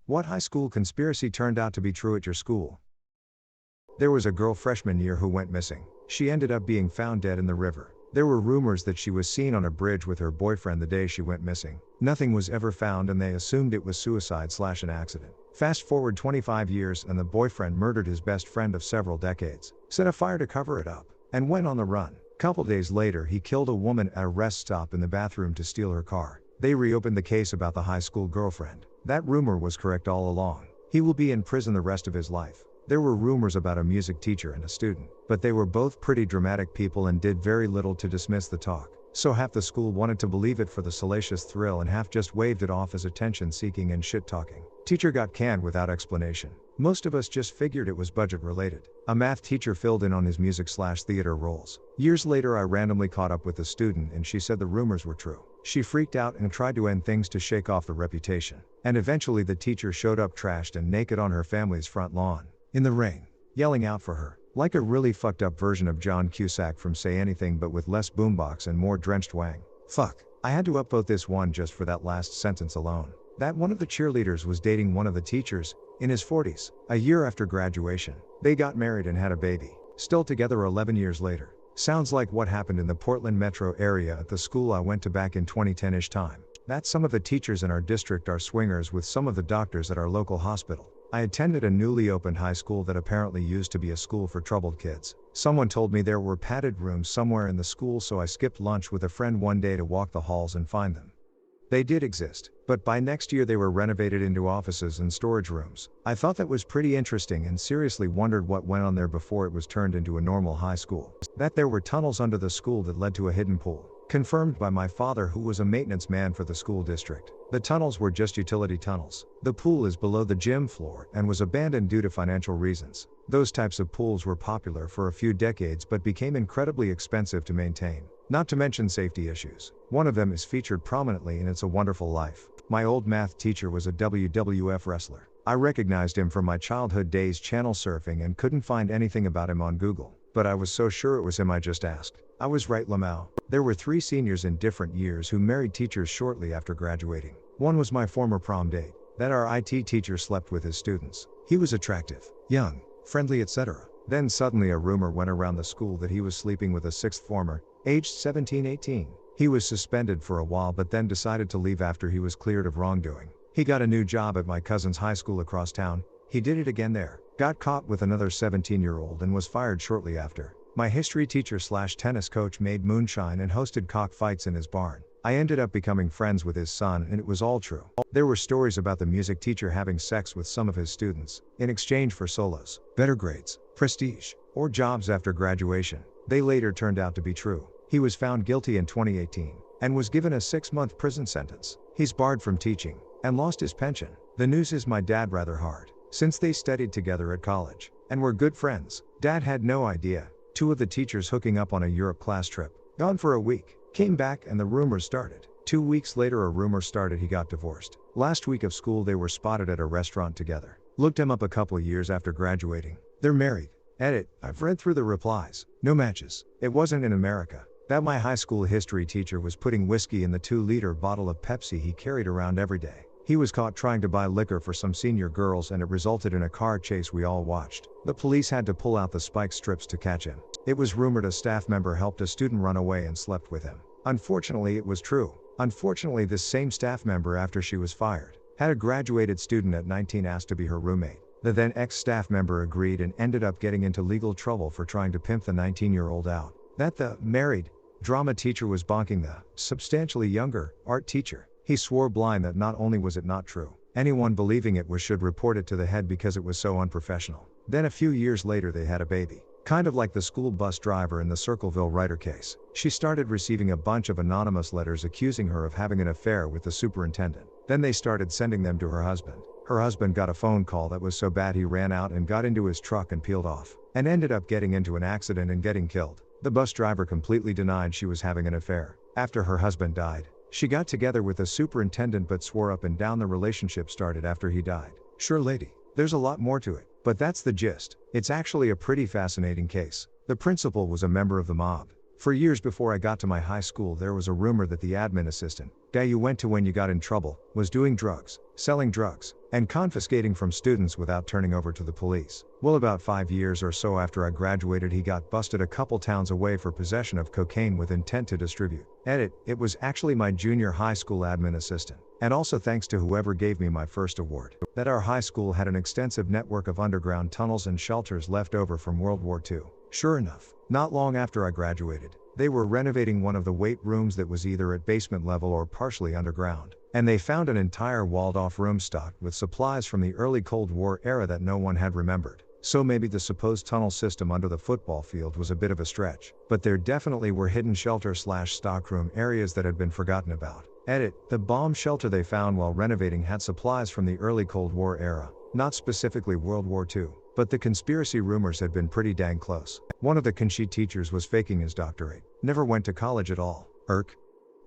What high school conspiracy turned out to be true at your school? There was a girl freshman year who went missing. She ended up being found dead in the river. There were rumors that she was seen on a bridge with her boyfriend the day she went missing. Nothing was ever found and they assumed it was suicide/an accident. Fast forward 25 years and the boyfriend murdered his best friend of several decades, set a fire to cover it up, and went on the run. Couple days later he killed a woman at a rest stop in the bathroom to steal her car. They reopened the case about the high school girlfriend. That rumor was correct all along. He will be in prison the rest of his life. There were rumors about a music teacher and a student, but they were both pretty dramatic people and did very little to dismiss the talk. So half the school wanted to believe it for the salacious thrill and half just waved it off as attention-seeking and shit-talking. Teacher got canned without explanation. Most of us just figured it was budget-related. A math teacher filled in on his music/theater roles. Years later I randomly caught up with the student and she said the rumors were true. She freaked out and tried to end things to shake off the reputation. And eventually the teacher showed up trashed and naked on her family's front lawn, in the rain, yelling out for her. Like a really fucked up version of John Cusack from Say Anything but with less boombox and more drenched wang. Fuck. I had to upvote this one just for that last sentence alone. That one of the cheerleaders was dating one of the teachers, in his 40s, a year after graduation. They got married and had a baby. Still together 11 years later. Sounds like what happened in the Portland metro area at the school I went to back in 2010-ish time. That some of the teachers in our district are swingers with some of the doctors at our local hospital. I attended a newly opened high school that apparently used to be a school for troubled kids. Someone told me there were padded rooms somewhere in the school, so I skipped lunch with a friend one day to walk the halls and find them. They did exist, but by next year they were renovated into offices and storage rooms. I thought that was pretty interesting and seriously wondered what went on there before it was turned into a normal high school. That there were tunnels under the school that led to a hidden pool. Confirmed by my father, who was a maintenance man for the school district. The tunnels were just utility tunnels. The pool is below the gym floor and was abandoned due to financial reasons. Those types of pools were popular for a few decades but became incredibly expensive to maintain. Not to mention safety issues. One of them is featured prominently in It's a Wonderful Life. My old math teacher was a WWF wrestler. I recognized him from my childhood days channel surfing and couldn't find anything about him on Google. But I was so sure it was him I just asked. I was right, Lamau. There were 3 seniors in different years who married teachers shortly after graduating. One was my former prom date. That our IT teacher slept with his students. He was attractive, young, friendly, etc. Then suddenly a rumor went around the school that he was sleeping with a 6th former, aged 17-18. He was suspended for a while but then decided to leave after he was cleared of wrongdoing. He got a new job at my cousin's high school across town. He did it again there, got caught with another 17-year-old and was fired shortly after. My history teacher/tennis coach made moonshine and hosted cockfights in his barn. I ended up becoming friends with his son and it was all true. There were stories about the music teacher having sex with some of his students, in exchange for solos, better grades, prestige, or jobs after graduation. They later turned out to be true. He was found guilty in 2018, and was given a 6-month prison sentence. He's barred from teaching, and lost his pension. The news is my dad rather hard, since they studied together at college, and were good friends. Dad had no idea. 2 of the teachers hooking up on a Europe class trip, gone for a week, came back and the rumors started. 2 weeks later a rumor started he got divorced. Last week of school they were spotted at a restaurant together. Looked him up a couple years after graduating. They're married. Edit, I've read through the replies. No matches. It wasn't in America. That my high school history teacher was putting whiskey in the 2-liter bottle of Pepsi he carried around every day. He was caught trying to buy liquor for some senior girls and it resulted in a car chase we all watched. The police had to pull out the spike strips to catch him. It was rumored a staff member helped a student run away and slept with him. Unfortunately it was true. Unfortunately this same staff member, after she was fired, had a graduated student at 19 asked to be her roommate. The then ex-staff member agreed and ended up getting into legal trouble for trying to pimp the 19-year-old out. That the married drama teacher was bonking the substantially younger art teacher. He swore blind that not only was it not true, anyone believing it should report it to the head because it was so unprofessional. Then a few years later they had a baby. Kind of like the school bus driver in the Circleville writer case. She started receiving a bunch of anonymous letters accusing her of having an affair with the superintendent. Then they started sending them to her husband. Her husband got a phone call that was so bad he ran out and got into his truck and peeled off, and ended up getting into an accident and getting killed. The bus driver completely denied she was having an affair. After her husband died, she got together with the superintendent but swore up and down the relationship started after he died. Sure lady, there's a lot more to it, but that's the gist. It's actually a pretty fascinating case. The principal was a member of the mob. For years before I got to my high school there was a rumor that the admin assistant, guy you went to when you got in trouble, was doing drugs, selling drugs. and confiscating from students without turning over to the police. Well, about 5 years or so after I graduated, he got busted a couple towns away for possession of cocaine with intent to distribute. Edit, it was actually my junior high school admin assistant. And also thanks to whoever gave me my first award. That our high school had an extensive network of underground tunnels and shelters left over from World War II. Sure enough, not long after I graduated, they were renovating one of the weight rooms that was either at basement level or partially underground. And they found an entire walled-off room stocked with supplies from the early Cold War era that no one had remembered. So maybe the supposed tunnel system under the football field was a bit of a stretch, but there definitely were hidden shelter/stockroom areas that had been forgotten about. Edit, the bomb shelter they found while renovating had supplies from the early Cold War era, not specifically World War II, but the conspiracy rumors had been pretty dang close. One of the Kanshi teachers was faking his doctorate, never went to college at all.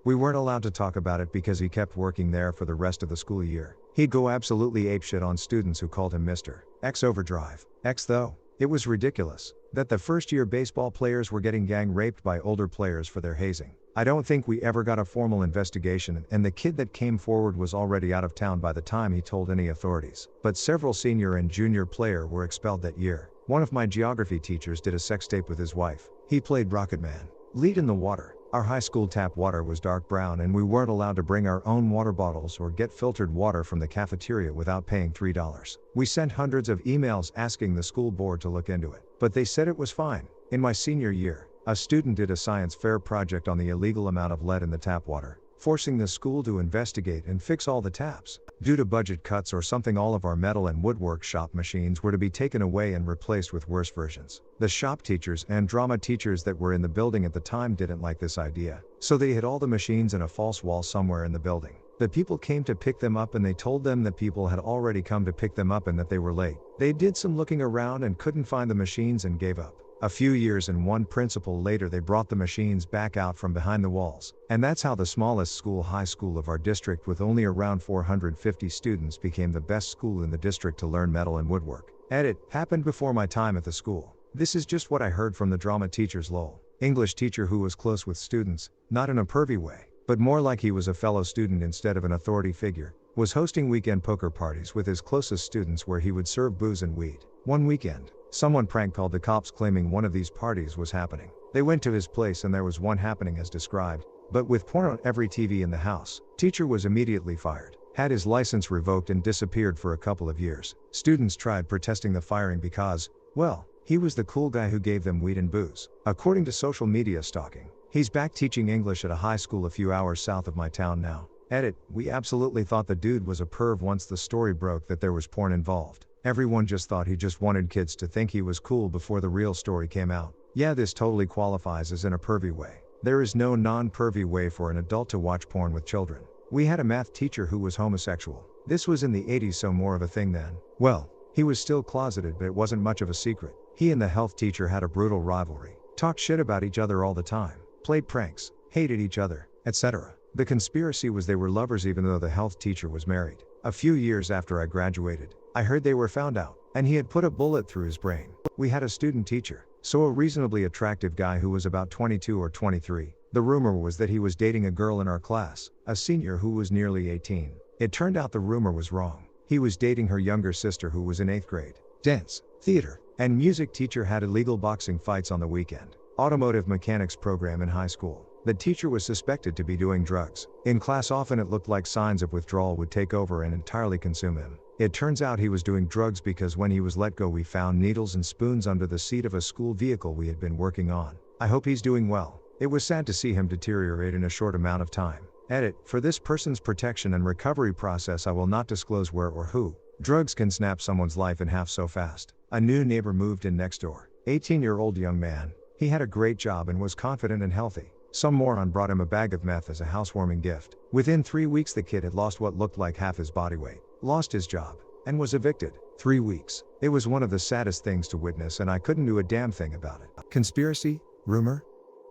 We weren't allowed to talk about it because he kept working there for the rest of the school year. He'd go absolutely apeshit on students who called him Mr. X Overdrive. X though. It was ridiculous that the first-year baseball players were getting gang raped by older players for their hazing. I don't think we ever got a formal investigation, and the kid that came forward was already out of town by the time he told any authorities. But several senior and junior player were expelled that year. One of my geography teachers did a sex tape with his wife. He played Rocket Man. Lead in the water. Our high school tap water was dark brown and we weren't allowed to bring our own water bottles or get filtered water from the cafeteria without paying $3. We sent hundreds of emails asking the school board to look into it, but they said it was fine. In my senior year, a student did a science fair project on the illegal amount of lead in the tap water, forcing the school to investigate and fix all the taps. Due to budget cuts or something, all of our metal and woodwork shop machines were to be taken away and replaced with worse versions. The shop teachers and drama teachers that were in the building at the time didn't like this idea, so they hid all the machines in a false wall somewhere in the building. The people came to pick them up and they told them that people had already come to pick them up and that they were late. They did some looking around and couldn't find the machines and gave up. A few years and one principal later, they brought the machines back out from behind the walls. And that's how the smallest school, high school of our district with only around 450 students, became the best school in the district to learn metal and woodwork. Edit, happened before my time at the school. This is just what I heard from the drama teacher's lol. English teacher who was close with students, not in a pervy way, but more like he was a fellow student instead of an authority figure, was hosting weekend poker parties with his closest students where he would serve booze and weed. One weekend, someone prank called the cops claiming one of these parties was happening. They went to his place and there was one happening as described, but with porn on every TV in the house. Teacher was immediately fired, had his license revoked and disappeared for a couple of years. Students tried protesting the firing because, well, he was the cool guy who gave them weed and booze. According to social media stalking, he's back teaching English at a high school a few hours south of my town now. Edit, we absolutely thought the dude was a perv once the story broke that there was porn involved. Everyone just thought he just wanted kids to think he was cool before the real story came out. Yeah, this totally qualifies as in a pervy way. There is no non-pervy way for an adult to watch porn with children. We had a math teacher who was homosexual. This was in the 80s, so more of a thing then. Well, he was still closeted, but it wasn't much of a secret. He and the health teacher had a brutal rivalry, talked shit about each other all the time, played pranks, hated each other, etc. The conspiracy was they were lovers even though the health teacher was married. A few years after I graduated, I heard they were found out, and he had put a bullet through his brain. We had a student teacher, so a reasonably attractive guy who was about 22 or 23. The rumor was that he was dating a girl in our class, a senior who was nearly 18. It turned out the rumor was wrong. He was dating her younger sister who was in 8th grade. Dance, theater, and music teacher had illegal boxing fights on the weekend. Automotive mechanics program in high school. The teacher was suspected to be doing drugs. In class often it looked like signs of withdrawal would take over and entirely consume him. It turns out he was doing drugs because when he was let go we found needles and spoons under the seat of a school vehicle we had been working on. I hope he's doing well. It was sad to see him deteriorate in a short amount of time. Edit, for this person's protection and recovery process I will not disclose where or who. Drugs can snap someone's life in half so fast. A new neighbor moved in next door. 18-year-old young man. He had a great job and was confident and healthy. Some moron brought him a bag of meth as a housewarming gift. Within 3 weeks the kid had lost what looked like half his body weight, lost his job, and was evicted. 3 weeks. It was one of the saddest things to witness and I couldn't do a damn thing about it. Conspiracy? Rumor?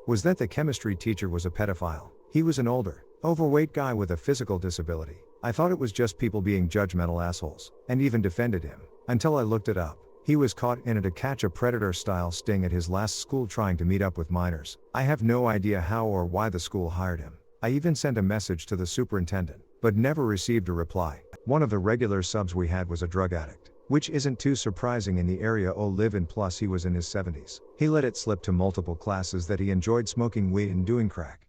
Was that the chemistry teacher was a pedophile. He was an older, overweight guy with a physical disability. I thought it was just people being judgmental assholes, and even defended him, until I looked it up. He was caught in a to catch a predator-style sting at his last school trying to meet up with minors. I have no idea how or why the school hired him. I even sent a message to the superintendent, but never received a reply. One of the regular subs we had was a drug addict, which isn't too surprising in the area I live in, plus he was in his 70s. He let it slip to multiple classes that he enjoyed smoking weed and doing crack.